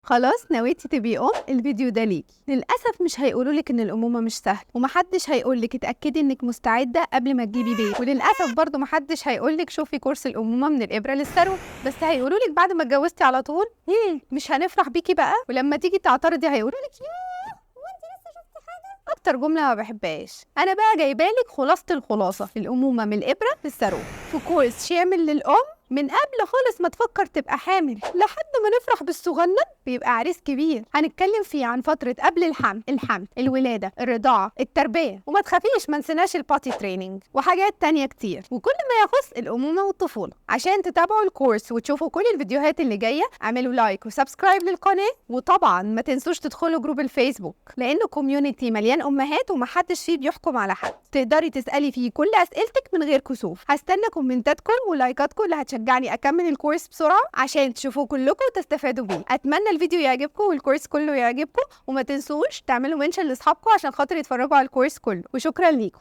خلاص نويتي تبقي الفيديو ده ليكي. للاسف مش هيقولولك ان الامومه مش سهله، ومحدش هيقولك اتاكدي انك مستعده قبل ما تجيبي بيبي، وللاسف برضو محدش هيقولك شوفي كورس الامومه من الابره للثروه، بس هيقولولك بعد ما اتجوزتي على طول مش هنفرح بيكي بقى، ولما تيجي تعترضي هيقولولك اكتر جمله ما بحبهاش. انا بقى جايبالك خلاصه الخلاصه، الامومه من الابره للثروه، في كورس شامل للام من قبل خالص ما تفكر تبقى حامل لحد ما نفرح بالصغنن بيبقى عريس كبير. هنتكلم فيه عن فتره قبل الحمل، الولاده، الرضاعه، التربيه، وما تخافيش ما نسيناش الباتي تريننج وحاجات تانية كتير، وكل ما يخص الامومه والطفوله. عشان تتابعوا الكورس وتشوفوا كل الفيديوهات اللي جايه اعملوا لايك وسبسكرايب للقناه، وطبعا ما تنسوش تدخلوا جروب الفيسبوك لانه كوميونتي مليان امهات ومحدش فيه بيحكم على حد، تقدري تسالي فيه كل اسئلتك من غير كسوف. هستنى كومنتاتكم ولايكاتكم اللي هتشجعني اكمل الكورس بسرعه عشان تشوفوه كلكم وتستفادوا بيه. اتمنى الفيديو يعجبكم والكورس كله يعجبكم، وما تنسوش تعملوا منشن لاصحابكم عشان خاطر يتفرجوا على الكورس كله، وشكرا ليكم.